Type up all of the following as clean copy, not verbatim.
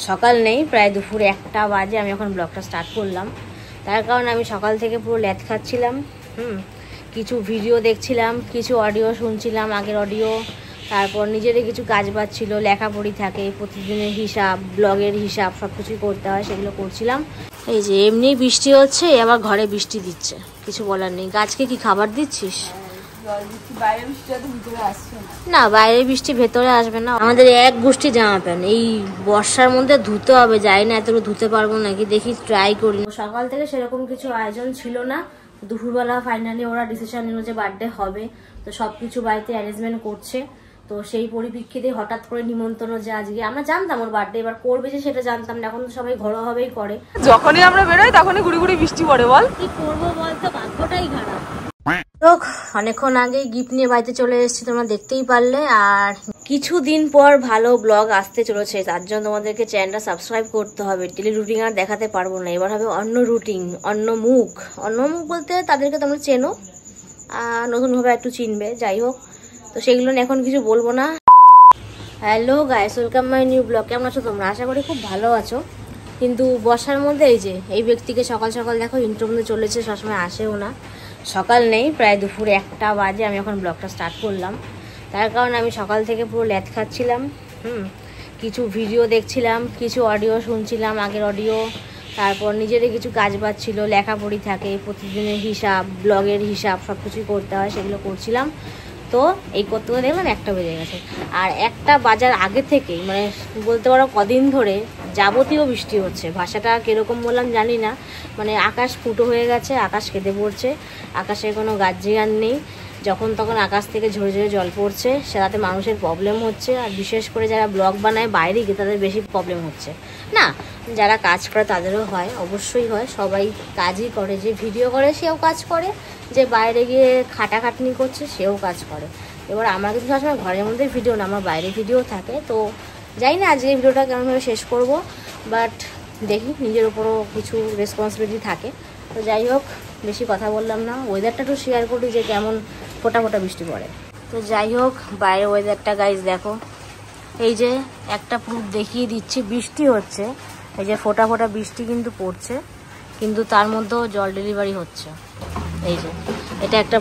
সকাল নেই, প্রায় দুপুর 1টা বাজে আমি এখন ব্লগটা স্টার্ট করলাম। তার কারণ আমি সকাল থেকে পুরো ল্যাদ খাচ্ছিলাম। কিছু ভিডিও দেখছিলাম, কিছু অডিও শুনছিলাম, আগের অডিও। তারপর নিজেরই কিছু কাজ বাজ ছিল, লেখাপড়ি থাকে, প্রতিদিনের হিসাব, ব্লগের হিসাব সব কিছুই করতে হয়, সেগুলো করছিলাম। এই যে এমনি বৃষ্টি হচ্ছে, আবার ঘরে বৃষ্টি দিচ্ছে, কিছু বলার নেই। গাছকে কি খাবার দিচ্ছিস? না, বাইরের বৃষ্টি ভেতরে আসবে না। আমাদের এক গোষ্ঠী জামা প্যান্ট এই বর্ষার মধ্যে ধুতে হবে, যাই না এতটুকু ধুতে পারবো নাকি, দেখি ট্রাই করি। সকাল থেকে সেরকম কিছু আয়োজন ছিল না, দুপুরবেলা ফাইনালি ওরা ডিসিশন নিল যে বার্থডে হবে, তো সবকিছু বাড়িতে অ্যারেঞ্জমেন্ট করছে। তো সেই পরিপ্রেক্ষিতে হঠাৎ করে নিমন্ত্রণ, যে আজকে আমরা জানতাম ওর বার্থডে, এবার করবে যে সেটা জানতাম না। এখন তো সবাই ঘরোয়া ভাবেই করে, যখনই আমরা বেরোই তখনই গুড়ি গুড়ি বৃষ্টি পড়ে। বল কি করবো বলতো, ভাগ্যটাই খারাপ। অনেকক্ষণ আগে গিফট নিয়ে বাড়িতে চলে এসেছি, তোমরা দেখতেই পারলে। আর কিছুদিন পর ভালো ব্লগ আসতে চলেছে, তার জন্য তোমাদেরকে চ্যানেলটা সাবস্ক্রাইব করতে হবে। ডেলি রুটিন আর দেখাতে পারবো না, এবার হবে অন্য রুটিন, অন্য মুখ। অন্য মুখ বলতে তাদেরকে তোমরা চেনো, আর নতুনভাবে একটু চিনবে, যাই হোক। তো সেগুলো এখন কিছু বলবো না। Hello guys, welcome my new blog. কেমন আছো তোমরা? আশা করি খুব ভালো আছো। কিন্তু বর্ষার মধ্যে এই ব্যক্তিকে সকাল সকাল দেখো ইন্ট্রোর মধ্যে চলেছে, সবসময় আসেও না। সকাল নেই, প্রায় দুপুর 1টা বাজে আমি এখন ব্লগটা স্টার্ট করলাম। তার কারণ আমি সকাল থেকে পুরো ল্যাদ খাচ্ছিলাম। কিছু ভিডিও দেখছিলাম, কিছু অডিও শুনছিলাম, আগের অডিও। তারপর নিজেরই কিছু কাজ বাজ ছিল, লেখাপড়ি থাকে, প্রতিদিনের হিসাব, ব্লগের হিসাব সব কিছুই করতে হয়, সেগুলো করছিলাম। তো এই করতে করতে দেখলাম 1টা বেজে গেছে। আর 1টা বাজার আগে থেকেই, মানে বলতে পারো কদিন ধরে যাবতীয় বৃষ্টি হচ্ছে। ভাষাটা কীরকম বললাম জানি না, মানে আকাশ ফুটো হয়ে গেছে, আকাশ কেঁদে পড়ছে, আকাশের কোনো গাছজিয়ান নেই। যখন তখন আকাশ থেকে ঝরে ঝরে জল পড়ছে, সেটাতে মানুষের প্রবলেম হচ্ছে। আর বিশেষ করে যারা ব্লগ বানায় বাইরে গিয়ে, তাদের বেশি প্রবলেম হচ্ছে। না, যারা কাজ করে তাদেরও হয়, অবশ্যই হয়, সবাই কাজই করে। যে ভিডিও করে সেও কাজ করে, যে বাইরে গিয়ে খাটাখাটনি করছে সেও কাজ করে। এবার আমরা কিন্তু সবসময় ঘরের মধ্যে ভিডিও না, আমার বাইরে ভিডিও থাকে। তো জানি না আজকে ভিডিওটা কেমনভাবে শেষ করব, বাট দেখি, নিজের উপরও কিছু রেসপন্সিবিলিটি থাকে। তো যাই হোক, বেশি কথা বললাম না, ওয়েদারটা একটু শেয়ার করি যে কেমন ফোটা ফোটা বৃষ্টি পড়ে। তো যাই হোক, বাইরের ওয়েদারটা গাইজ দেখো, এই যে একটা প্রুফ দেখিয়ে দিচ্ছি, বৃষ্টি হচ্ছে, এই যে ফোটা ফোটা বৃষ্টি কিন্তু পড়ছে, কিন্তু তার মধ্যেও জল ডেলিভারি হচ্ছে। এই যে এটা একটা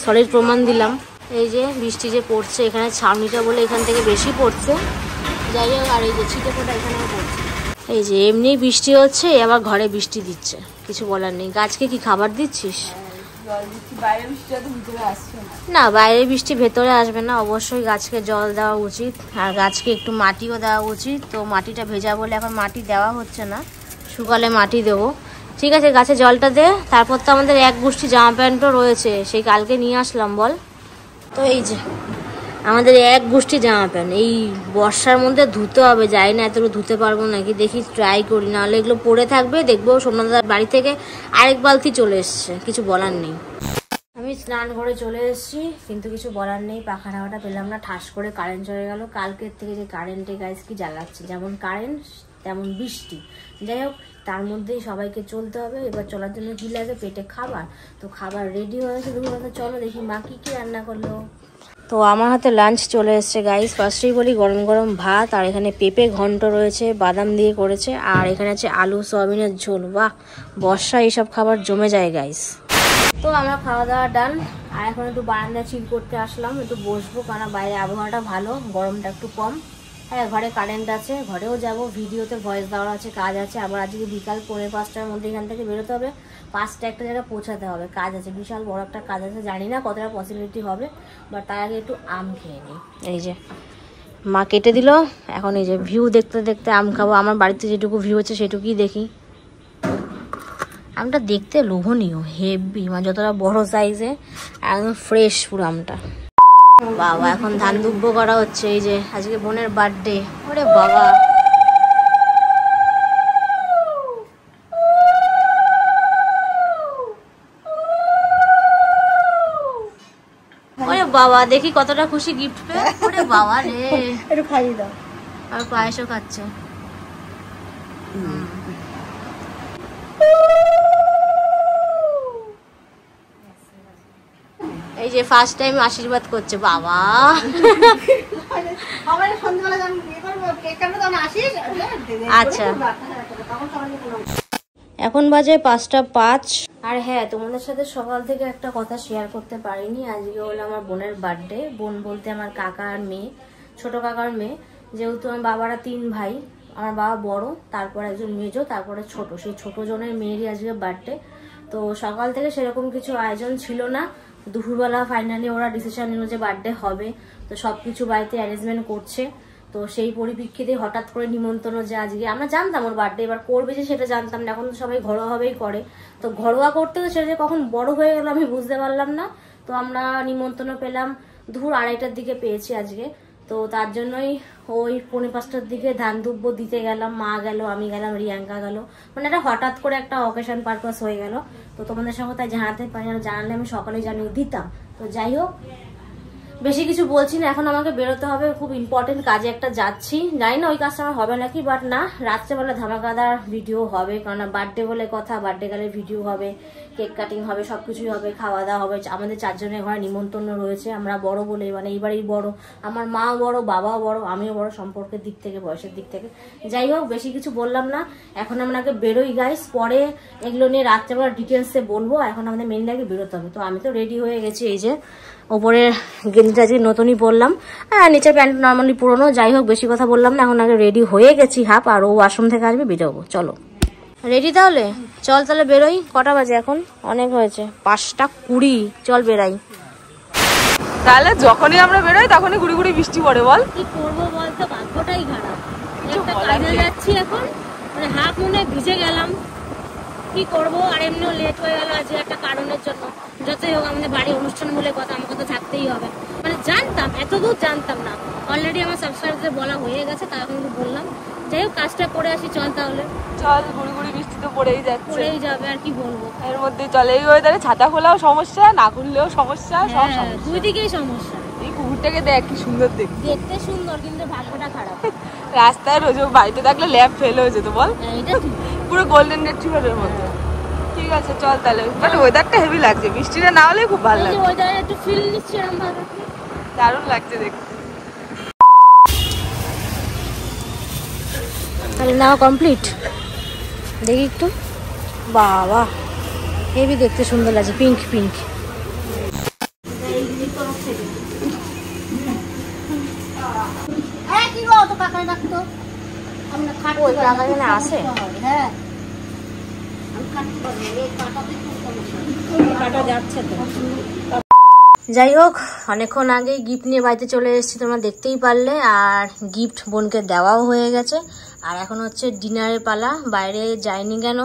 সলিড প্রমাণ দিলাম। এই যে বৃষ্টি যে পড়ছে, এখানে ছাউনিটা বলে এখান থেকে বেশি পড়ছে, যাই হোক। আর এই যে ছিটে ফোটা এখানেও পড়ছে। এই যে এমনি বৃষ্টি হচ্ছে, আবার ঘরে বৃষ্টি দিচ্ছে, কিছু বলার নেই। গাছকে কি খাবার দিচ্ছিস? না, বাইরের বৃষ্টি ভেতরে আসবে না, অবশ্যই গাছকে জল দেওয়া উচিত। আর গাছকে একটু মাটিও দেওয়া উচিত। তো মাটিটা ভেজা বলে এখন মাটি দেওয়া হচ্ছে না, শুকালে মাটি দেবো। ঠিক আছে, গাছে জলটা দে। তারপর তো আমাদের এক গোষ্ঠী জামা প্যান্টও রয়েছে, সেই কালকে নিয়ে আসলাম, বল। তো এই যে আমাদের এক গোষ্ঠী জামা প্যান্ট এই বর্ষার মধ্যে ধুতে হবে, যাই না এতটুকু ধুতে পারবো নাকি, দেখি ট্রাই করি। নাহলে এগুলো পড়ে থাকবে, দেখবো সোমনাথদার বাড়ি থেকে আরেক বালতি চলে এসছে, কিছু বলার নেই। আমি স্নান করে চলে এসেছি, কিন্তু কিছু বলার নেই, পাখা হাওয়াটা পেলাম না, ঠাস করে কারেন্ট চলে গেল। কালকের থেকে যে কারেন্টে গাইজ কি জ্বালাচ্ছে, যেমন কারেন্ট তেমন বৃষ্টি। যাই হোক, তার মধ্যেই সবাইকে চলতে হবে। এবার চলার জন্য কি লাগে, পেটে খাবার। তো খাবার রেডি হয়েছে, দুপুরবেলা চলো দেখি মা কি কি রান্না করলো। তো আমার হাতে লাঞ্চ চলে এসছে গাইস। ফার্স্টেই বলি, গরম গরম ভাত, আর এখানে পেঁপে ঘন্ট রয়েছে, বাদাম দিয়ে করেছে, আর এখানে আছে আলু সয়াবিনের ঝোল। বাহ, বর্ষা এইসব খাবার জমে যায় গাইস। তো আমরা খাওয়া দাওয়া ডান, আর এখন একটু বারান্দা চিল করতে আসলাম, একটু বসবো, কারণ বাইরে আবহাওয়াটা ভালো, গরমটা একটু কম। হ্যাঁ, ঘরে কারেন্ট আছে, ঘরেও যাব, ভিডিওতে ভয়েস দেওয়ার আছে, কাজ আছে। আবার আজকে বিকাল 4:45টার মধ্যে এখান থেকে বেরোতে হবে, 5টা একটা জায়গায় পৌঁছাতে হবে, কাজ আছে, বিশাল বড় একটা কাজ আছে। জানি না কতটা পসিবিলিটি হবে, বাট তার আগে একটু আম খেয়ে নিই। এই যে মা কেটে দিল, এখন এই যে ভিউ দেখতে দেখতে আম খাবো। আমার বাড়িতে যেটুকু ভিউ হচ্ছে সেটুকুই দেখি। আমটা দেখতে লোভনীয়, হেভি, মানে যতটা বড় সাইজে, একদম ফ্রেশ পুরো আমটা। বাবা, এখন ধান দুব্ব করা হচ্ছে। এই যে আজকে বোনের বার্থডে। ওরে বাবা, ওরে বাবা, দেখি কতটা খুশি গিফট পেয়ে। ওরে বাবা রে, একটু খাইয়ে দাও। আর পায়েসও খাচ্ছে। এই যে ফার্স্ট টাইম আশীর্বাদ করছে বাবা। আচ্ছা এখন বাজে 5:05। আর হ্যাঁ, তোমাদের সাথে সকাল থেকে একটা কথা শেয়ার করতে পারিনি। আজকে হলো আমার বোনের বার্থডে। বোন বলতে আমার কাকা আর মেয়ে, ছোট কাকার মেয়ে। যেহেতু আমার বাবারা 3 ভাই, আমার বাবা বড়, তারপর একজন মেজো, তারপরে ছোট। সেই ছোট জনের মেয়েরই আজকে বার্থডে। তো সকাল থেকে সেরকম কিছু আয়োজন ছিল না। দুপুরবেলা ফাইনালি ওরা ডিসিশন নিল যে বার্থডে হবে। তো সবকিছু বাড়িতে অ্যারেঞ্জমেন্ট করছে। তো সেই পরিপ্রেক্ষিতে হঠাৎ করে নিমন্ত্রণ, যে আজকে আমরা জানতাম ওর বার্থডে, এবার করবে যে সেটা জানতাম না। এখন তো সবাই ঘরোয়াভাবেই করে। তো ঘরোয়া করতে তো সেটা যে কখন বড় হয়ে গেল আমি বুঝতে পারলাম না। তো আমরা নিমন্ত্রণ পেলাম দুপুর 2:30টার দিকে পেয়েছি আজকে। তো তার জন্যই ওই 4:45টার দিকে ধান দুব্য দিতে গেলাম। মা গেল, আমি গেলাম, রিয়াঙ্কা গেল। মানে এটা হঠাৎ করে একটা অকেশন পারপাস হয়ে গেল। তো তোমাদের সঙ্গে তাই জানাতে পারি না, জানালে আমি সকালে জানিয়ে দিতাম। তো যাই হোক, বেশি কিছু বলছি না, এখন আমাকে বেরোতে হবে, খুব ইম্পর্টেন্ট কাজে একটা যাচ্ছি। জানি না ওই কাজটা আমার হবে নাকি, বাট না, রাত্রেবেলা ধামাকাদার ভিডিও হবে। কারণ বার্থডে বলে কথা, বার্থডে গেলে ভিডিও হবে, কেক কাটিং হবে, সবকিছুই হবে, খাওয়া দাওয়া হবে। আমাদের 4 জনের ঘরে নিমন্ত্রণ রয়েছে। আমরা বড় বলে, মানে এইবারই বড়, আমার মাও বড়, বাবাও বড়, আমিও বড়, সম্পর্কের দিক থেকে, বয়সের দিক থেকে। যাই হোক, বেশি কিছু বললাম না, এখন আপনাকে বেরোই গাইস। পরে এগুলো নিয়ে রাত্রেবেলা ডিটেলসে বলবো। এখন আমাদের মেনলি আগে বেরোতে হবে। তো আমি তো রেডি হয়ে গেছি। এই যে ওপরের গেঞ্জিটা আজকে নতুনই পরলাম, নিচের প্যান্ট নর্মালি পুরোনো। যাই হোক, বেশি কথা বললাম না, এখন আগে রেডি হয়ে গেছি হাফ। আর ও ওয়াশরুম থেকে আসবে, বেরোবো। চলো রেডি তাহলে, চল তাহলে বেরোই। কটা বাজে এখন? অনেক হয়েছে, 5:20। চল বেরাই। তাহলে যখনই আমরা বেরোই তখনই গুড়ি গুড়ি বৃষ্টি পড়ে। বল কি করবো বলতো, ভাগ্যটাই খারাপ। একটা কাজে যাচ্ছি এখন, মানে হাফ মনে ভিজে গেলাম, কি করবো। আর এমনিও লেট হয়ে গেল আজকে একটা কারণের জন্য। যতই হোক আমাদের বাড়ি অনুষ্ঠান বলে কথা, আমাকে তো থাকতেই হবে। মানে জানতাম, এতদূর জানতাম না। অলরেডি আমার সাবস্ক্রাইবারদের বলা হয়ে গেছে, তাই এখন বললাম। যাই হোক, কাজটা করে আসি। চল তাহলে। চল, গুড়ি গুড়ি বৃষ্টি তো পড়েই যাচ্ছে, পড়েই যাবে, আর কি বলবো। এর মধ্যে চলে এই ওয়েদারে ছাতা খোলাও সমস্যা, না খুললেও সমস্যা, সব সমস্যা, দুই দিকেই সমস্যা। এই কুকুরটাকে দেখ কি সুন্দর দেখতে সুন্দর, কিন্তু ভাগ্যটা খারাপ। রাস্তায় রোজ বাড়িতে থাকলে ল্যাব ফেল হয়ে যেত। বল, এটা পুরো গোল্ডেন রিট্রিভারের মতো। ঠিক আছে চল তাহলে। বাট ওয়েদারটা হেভি লাগছে, বৃষ্টিটা না হলে খুব ভালো লাগছে। ওয়েদারে একটু ফিল নিচ্ছি এরকম ভাবে, দারুণ লাগছে দেখতে। তাহলে নাও কমপ্লিট। দেখি একটু, বাবা হেভি দেখতে সুন্দর লাগছে, পিঙ্ক পিঙ্ক। আছে যাই হোক, অনেকক্ষণ আগে গিফট নিয়ে বাড়িতে চলে এসেছি, তোমরা দেখতেই পারলে। আর গিফট বোনকে দেওয়াও হয়ে গেছে। আর এখন হচ্ছে ডিনারের পালা। বাইরে যাইনি কেন,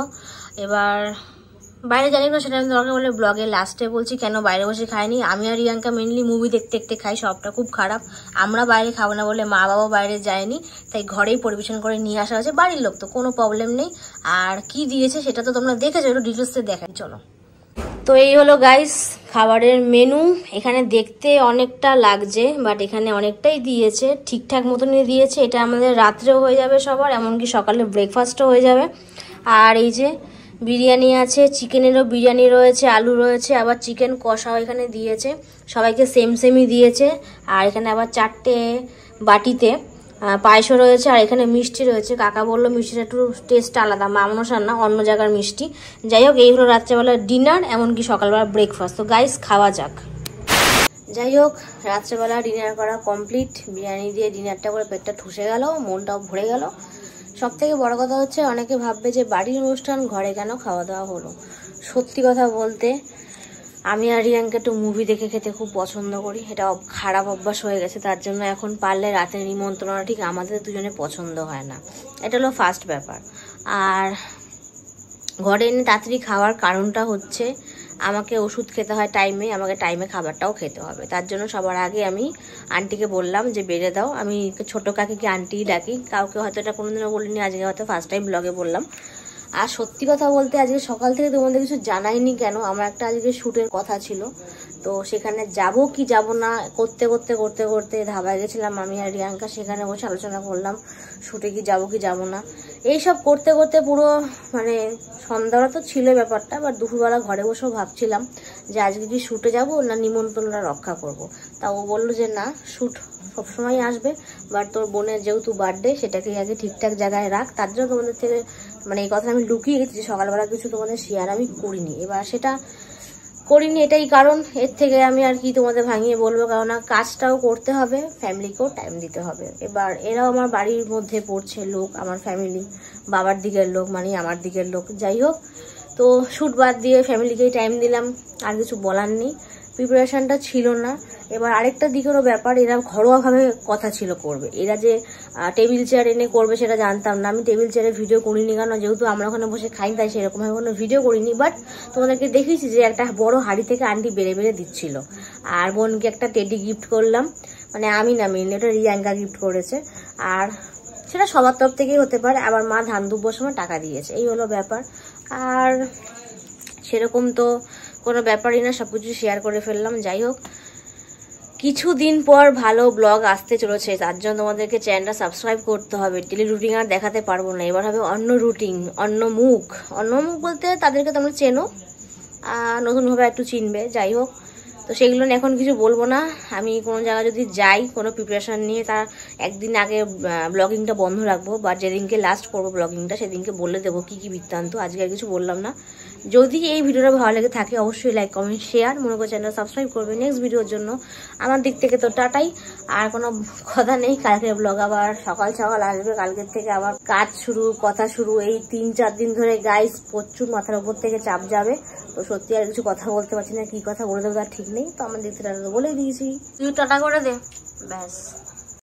এবার বাইরে জানি না, সেটা আমি দরকার বলে ব্লগে লাস্টে বলছি কেন বাইরে বসে খাইনি। আমি আর রিয়াঙ্কা মেনলি মুভি দেখতে দেখতে খাই, সবটা খুব খারাপ। আমরা বাইরে খাবো না বলে মা বাবাও বাইরে যায়নি, তাই ঘরেই পরিবেশন করে নিয়ে আসা হয়েছে। বাড়ির লোক তো কোনো প্রবলেম নেই। আর কি দিয়েছে সেটা তো তোমরা দেখেছো, একটু ডিটেলসে দেখাই চলো। তো এই হলো গাইস খাবারের মেনু। এখানে দেখতে অনেকটা লাগছে, বাট এখানে অনেকটাই দিয়েছে, ঠিকঠাক মতনই দিয়েছে। এটা আমাদের রাত্রেও হয়ে যাবে সবার, এমনকি সকালে ব্রেকফাস্টও হয়ে যাবে। আর এই যে বিরিয়ানি আছে, চিকেনেরও বিরিয়ানি রয়েছে, আলু রয়েছে, আবার চিকেন কষাও এখানে দিয়েছে। সবাইকে সেম সেমই দিয়েছে। আর এখানে আবার 4টে বাটিতে পায়েসও রয়েছে। আর এখানে মিষ্টি রয়েছে। কাকা বললো মিষ্টিটা একটু টেস্ট আলাদা, মামনসার না, অন্য জায়গার মিষ্টি। যাই হোক, এই হলো রাত্রেবেলা ডিনার, এমনকি সকালবেলা ব্রেকফাস্ট। তো গাইস খাওয়া যাক। যাই হোক, রাত্রেবেলা ডিনার করা কমপ্লিট। বিরিয়ানি দিয়ে ডিনারটা করে পেটটা ঠুসে গেল, মনটাও ভরে গেল। সব থেকে বড় কথা হচ্ছে, অনেকে ভাববে যে বাড়ির অনুষ্ঠান ঘরে কেন খাওয়া দাওয়া হলো। সত্যি কথা বলতে, আমি আর রিয়াঙ্কা একটু মুভি দেখে খেতে খুব পছন্দ করি। এটা খারাপ অভ্যাস হয়ে গেছে, তার জন্য এখন পারলে রাতে নিমন্ত্রণটা ঠিক আমাদের দুজনে পছন্দ হয় না। এটা হলো ফার্স্ট ব্যাপার। আর ঘরে এনে তাড়াতাড়ি খাওয়ার কারণটা হচ্ছে, আমাকে ওষুধ খেতে হয় টাইমে, আমাকে টাইমে খাবারটাও খেতে হবে। তার জন্য সবার আগে আমি আন্টিকে বললাম যে বেড়ে দাও। আমি ছোটো কাকিকে আন্টিই ডাকি, কাউকে হয়তো এটা কোনোদিনও বলিনি, আজকে হয়তো ফার্স্ট টাইম ব্লগে বললাম। আর সত্যি কথা বলতে আজকে সকাল থেকে তোমাদের কিছু জানাইনি কেন, আমার একটা আজকে শ্যুটের কথা ছিল, তো সেখানে যাব কি যাব না করতে করতে করতে করতে ধাবায় গেছিলাম আমি আর রিয়াঙ্কা, সেখানে বসে আলোচনা করলাম শ্যুটে কি যাব না, এইসব করতে করতে পুরো মানে সন্ধ্যাবেলা তো ছিল ব্যাপারটা, বাট দুপুরবেলা ঘরে বসেও ভাবছিলাম যে আজকে কি শ্যুটে যাব না নিমন্ত্রণটা রক্ষা করব। তা ও বললো যে না, শ্যুট সবসময় আসবে, বাট তোর বোনের যেহেতু বার্থডে সেটাকে আগে ঠিকঠাক জায়গায় রাখ, তার জন্য তোমাদের থেকে মানে এই কথা আমি লুকিয়ে গেছি যে সকালবেলা কিছু তোমাদের শেয়ার আমি করিনি। এবার সেটা করিনি এটাই কারণ, এর থেকে আমি আর কি তোমাদের ভাঙিয়ে বলবো, কারণ কাজটাও করতে হবে, ফ্যামিলিকেও টাইম দিতে হবে। এবার এরাও আমার বাড়ির মধ্যে পড়ছে লোক, আমার ফ্যামিলি, বাবার দিকের লোক মানে আমার দিকের লোক, যাই হোক। তো শ্যুট বাদ দিয়ে ফ্যামিলিকেই টাইম দিলাম, আর কিছু বলার নেই, প্রিপারেশনটা ছিল না। এবার আরেকটা দিকেরও ব্যাপার, এরা ঘরোয়াভাবে কথা ছিল করবে, এরা যে টেবিল চেয়ার এনে করবে সেটা জানতাম না। আমি টেবিল চেয়ারে ভিডিও করিনি, কেন যেহেতু আমরা ওখানে বসে খাই, তাই সেরকমভাবে কোনো ভিডিও করিনি। বাট তোমাদেরকে দেখেছি যে একটা বড় হাঁড়ি থেকে আন্টি বেড়ে বেড়ে দিচ্ছিল, আর বোনকে একটা টেডি গিফট করলাম, মানে আমি না মেনলি ওটা রিয়াঙ্কা গিফট করেছে, আর সেটা সবার তরফ থেকেই হতে পারে। আবার মা ধান দুব্বর সময় টাকা দিয়েছে, এই হলো ব্যাপার। আর সেরকম তো কোনো ব্যাপারই না, সবকিছু শেয়ার করে ফেললাম। যাই হোক, কিছুদিন পর ভালো ব্লগ আসতে চলেছে, তার জন্য তোমাদেরকে চ্যানেলটা সাবস্ক্রাইব করতে হবে। ডেলি রুটিন আর দেখাতে পারবো না, এবার হবে অন্য রুটিন, অন্য মুখ বলতে তাদেরকে তোমরা চেনো, নতুনভাবে একটু চিনবে। যাই হোক, তো সেগুলো নিয়ে এখন কিছু বলবো না। আমি কোনো জায়গায় যদি যাই কোনো প্রিপারেশান নিয়ে, তার একদিন আগে ব্লগিংটা বন্ধ রাখবো, বা যেদিনকে লাস্ট করবো ব্লগিংটা সেদিনকে বলে দেবো কী কী বৃত্তান্ত। আজকে আর কিছু বললাম না। যদি এই ভিডিওটা ভালো লেগে থাকে অবশ্যই লাইক কমেন্ট শেয়ার, মনে করে চ্যানেল সাবস্ক্রাইব করবে। নেক্সট ভিডিওর জন্য আমার দিক থেকে তো টাটাই, আর কোনো কথা নেই। কালকের ব্লগ আবার সকাল সকাল আসবে, কালকের থেকে আবার কাজ শুরু, কথা শুরু। এই 3-4 দিন ধরে গাইস প্রচুর মাথার উপর থেকে চাপ যাবে, তো সত্যি আর কিছু কথা বলতে পারছি না, কি কথা বলে দেবো তার ঠিক নেই। তো আমার দিক থেকে বলেই দিয়েছি, তুই টাটা করে দে ব্যাস।